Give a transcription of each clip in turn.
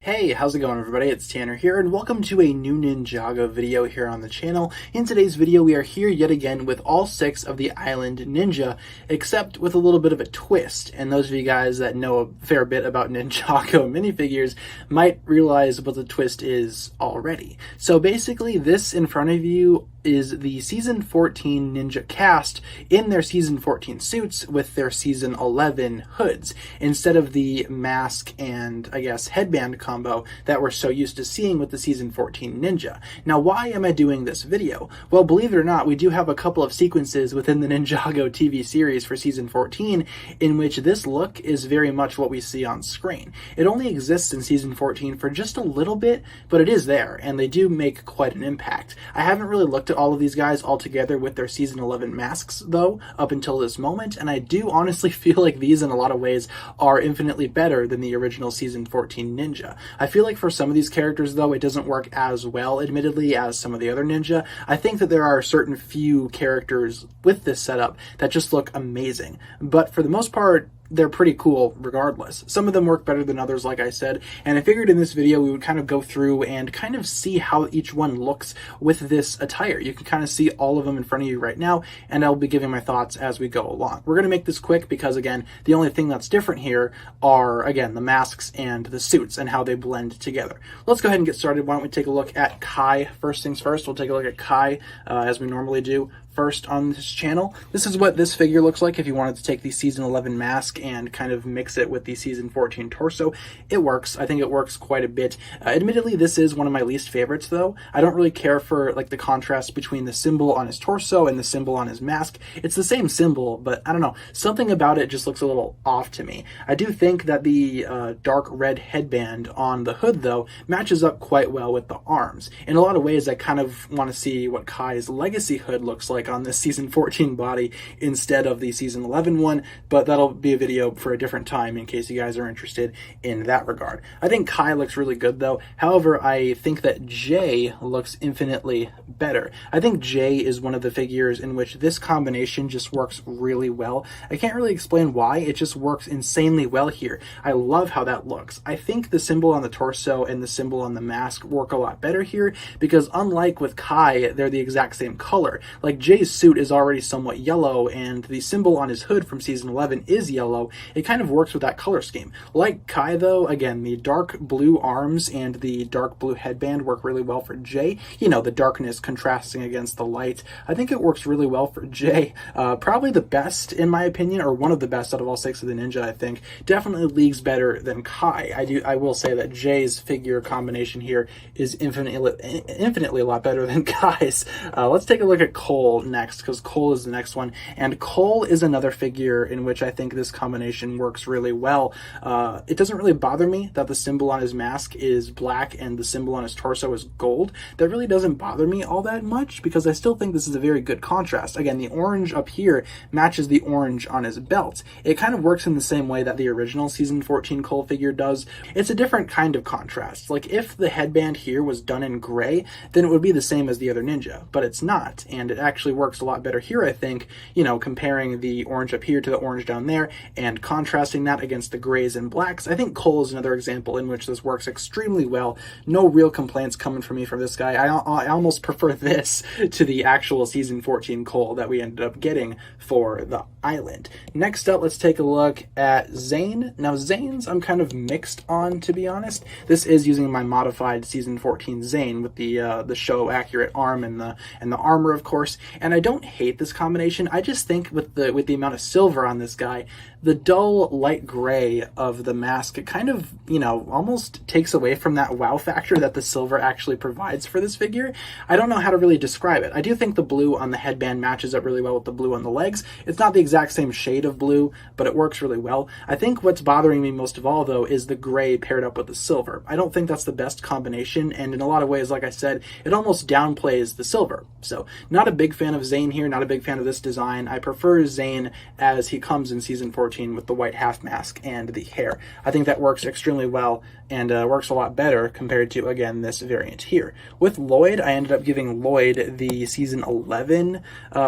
Hey, how's it going everybody? It's Tanner here and welcome to a new Ninjago video here on the channel. In today's video we are here yet again with all 6 of the Island Ninja, except with a little bit of a twist. And those of you guys that know a fair bit about Ninjago minifigures might realize what the twist is already. So basically this in front of you is the Season 14 Ninja cast in their Season 14 suits with their Season 11 hoods, instead of the mask and, I guess, headband combo that we're so used to seeing with the Season 14 Ninja. Now, why am I doing this video? Well, believe it or not, we do have a couple of sequences within the Ninjago TV series for Season 14 in which this look is very much what we see on screen. It only exists in Season 14 for just a little bit, but it is there, and they do make quite an impact. I haven't really looked at all of these guys all together with their Season 11 masks, though, up until this moment, and I do honestly feel like these in a lot of ways are infinitely better than the original Season 14 Ninja. I feel like for some of these characters, though, it doesn't work as well, admittedly, as some of the other Ninja. I think that there are certain few characters with this setup that just look amazing, but for the most part, they're pretty cool regardless. Some of them work better than others, like I said, and I figured in this video we would kind of go through and kind of see how each one looks with this attire. You can kind of see all of them in front of you right now, and I'll be giving my thoughts as we go along. We're going to make this quick because, again, the only thing that's different here are, again, the masks and the suits and how they blend together. Let's go ahead and get started. Why don't we take a look at Kai first things first. We'll take a look at Kai as we normally do first on this channel. This is what this figure looks like if you wanted to take the Season 11 mask and kind of mix it with the Season 14 torso. It works. I think it works quite a bit. Admittedly, this is one of my least favorites, though. I don't really care for like the contrast between the symbol on his torso and the symbol on his mask. It's the same symbol, but I don't know. Something about it just looks a little off to me. I do think that the dark red headband on the hood, though, matches up quite well with the arms. In a lot of ways, I kind of want to see what Kai's legacy hood looks like on this Season 14 body instead of the Season 11 one, but that'll be a video for a different time in case you guys are interested in that regard. I think Kai looks really good, though. However, I think that Jay looks infinitely better. I think Jay is one of the figures in which this combination just works really well. I can't really explain why, it just works insanely well here. I love how that looks. I think the symbol on the torso and the symbol on the mask work a lot better here because unlike with Kai, they're the exact same color. Like Jay's suit is already somewhat yellow and the symbol on his hood from Season 11 is yellow. It kind of works with that color scheme. Like Kai, though, again, the dark blue arms and the dark blue headband work really well for Jay. You know, the darkness contrasting against the light. I think it works really well for Jay. Probably the best, in my opinion, or one of the best out of all 6 of the Ninja, I think. Definitely leagues better than Kai. I will say that Jay's figure combination here is infinitely a lot better than Kai's. Let's take a look at Cole next, because Cole is the next one, and Cole is another figure in which I think this combination works really well. It doesn't really bother me that the symbol on his mask is black and the symbol on his torso is gold. That really doesn't bother me all that much because I still think this is a very good contrast. Again, the orange up here matches the orange on his belt. It kind of works in the same way that the original Season 14 Cole figure does. It's a different kind of contrast. Like if the headband here was done in gray, then it would be the same as the other Ninja, but it's not, and it actually works a lot better here, I think, you know, comparing the orange up here to the orange down there and contrasting that against the grays and blacks. I think Cole is another example in which this works extremely well. No real complaints coming from me from this guy. I almost prefer this to the actual Season 14 Cole that we ended up getting for the island. Next up, let's take a look at Zane. Now, Zane's I'm kind of mixed on, to be honest. This is using my modified Season 14 Zane with the show accurate arm and the armor, of course. And I don't hate this combination. I just think with the amount of silver on this guy, the dull light gray of the mask, it kind of, you know, almost takes away from that wow factor that the silver actually provides for this figure. I don't know how to really describe it. I do think the blue on the headband matches up really well with the blue on the legs. It's not the exact same shade of blue, but it works really well. I think what's bothering me most of all, though, is the gray paired up with the silver. I don't think that's the best combination, and in a lot of ways, like I said, it almost downplays the silver. So, not a big fan of Zane here, not a big fan of this design. I prefer Zane as he comes in Season 14 14 with the white half mask and the hair. I think that works extremely well and works a lot better compared to, again, this variant here. With Lloyd, I ended up giving Lloyd the season 11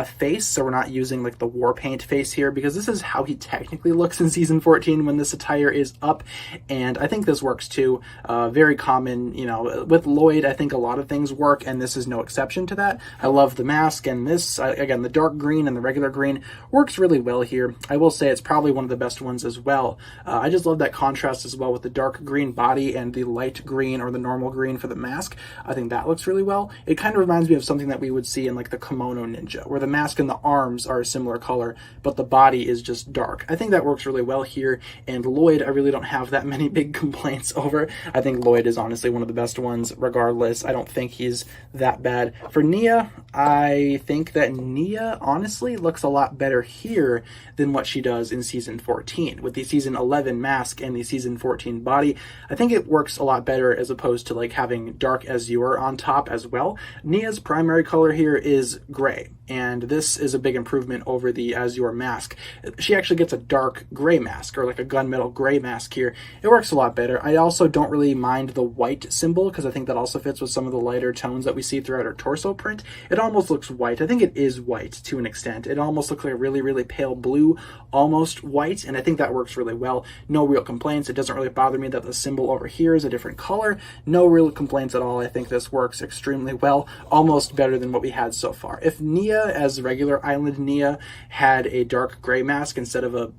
face, so we're not using like the war paint face here because this is how he technically looks in season 14 when this attire is up, and I think this works too. Very common, you know, with Lloyd, I think a lot of things work, and this is no exception to that. I love the mask, and this, again, the dark green and the regular green works really well here. I will say it's probably one of the best ones as well. I just love that contrast as well with the dark green body and the light green or the normal green for the mask. I think that looks really well. It kind of reminds me of something that we would see in like the kimono ninja, where the mask and the arms are a similar color, but the body is just dark. I think that works really well here, and Lloyd, I really don't have that many big complaints over. I think Lloyd is honestly one of the best ones regardless. I don't think he's that bad. For Nia, I think that Nia honestly looks a lot better here than what she does in season 14. With the season 11 mask and the season 14 body, I think it works a lot better as opposed to like having dark azure on top as well. Nia's primary color here is gray, and this is a big improvement over the azure mask. She actually gets a dark gray mask, or like a gunmetal gray mask here. It works a lot better. I also don't really mind the white symbol because I think that also fits with some of the lighter tones that we see throughout her torso print. It almost looks white. I think it is white to an extent. It almost looks like a really, really pale blue, almost white, and I think that works really well. No real complaints. It doesn't really bother me that the symbol over here is a different color. No real complaints at all. I think this works extremely well, almost better than what we had so far. If Nia, as regular Island Nia, had a dark gray mask instead of a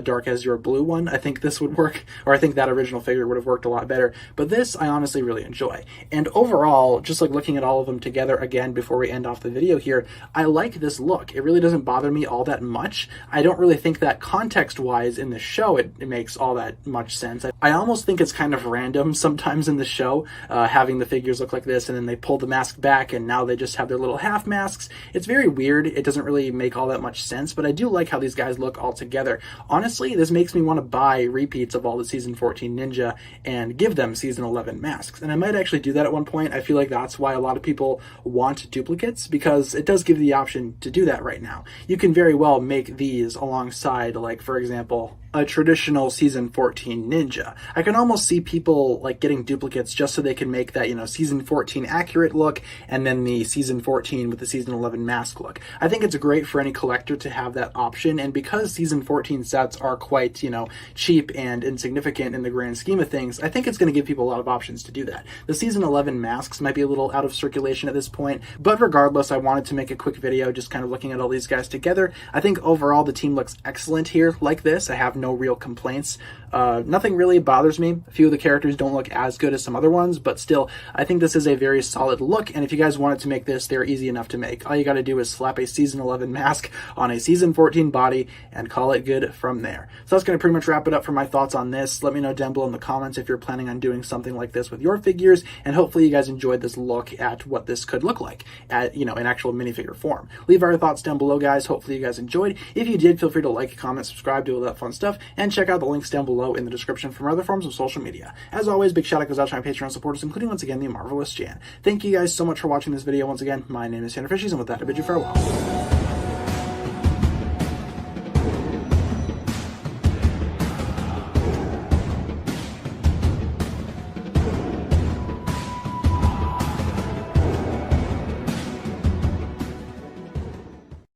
dark azure blue one, I think this would work, or I think that original figure would have worked a lot better. But this I honestly really enjoy. And overall, just like looking at all of them together again before we end off the video here, I like this look. It really doesn't bother me all that much. I don't really think that context-wise in the show it makes all that much sense. I almost think it's kind of random sometimes in the show, having the figures look like this and then they pull the mask back and now they just have their little half masks. It's very weird. It doesn't really make all that much sense, but I do like how these guys look all together. Honestly, this makes me want to buy repeats of all the season 14 Ninja and give them season 11 masks, and I might actually do that at one point. I feel like that's why a lot of people want duplicates, because it does give the option to do that right now. You can very well make these alongside, like, for example, a traditional season 14 Ninja. I can almost see people like getting duplicates just so they can make that, you know, season 14 accurate look and then the season 14 with the season 11 mask look. I think it's great for any collector to have that option, and because season 14 sets are quite, you know, cheap and insignificant in the grand scheme of things, I think it's going to give people a lot of options to do that. The season 11 masks might be a little out of circulation at this point, but regardless, I wanted to make a quick video just kind of looking at all these guys together. I think overall the team looks excellent here like this. I have no real complaints. Nothing really bothers me. A few of the characters don't look as good as some other ones, but still, I think this is a very solid look, and if you guys wanted to make this, they're easy enough to make. All you gotta do is slap a season 11 mask on a season 14 body and call it good from there. So that's gonna pretty much wrap it up for my thoughts on this. Let me know down below in the comments if you're planning on doing something like this with your figures, and hopefully you guys enjoyed this look at what this could look like at, you know, in actual minifigure form. Leave our thoughts down below, guys. Hopefully you guys enjoyed. If you did, feel free to like, comment, subscribe, do all that fun stuff, and check out the links down below in the description for other forms of social media. As always, big shout out goes out to my Patreon supporters, including once again the marvelous Jan. Thank you guys so much for watching this video once again. My name is TannerFishies, and with that I bid you farewell.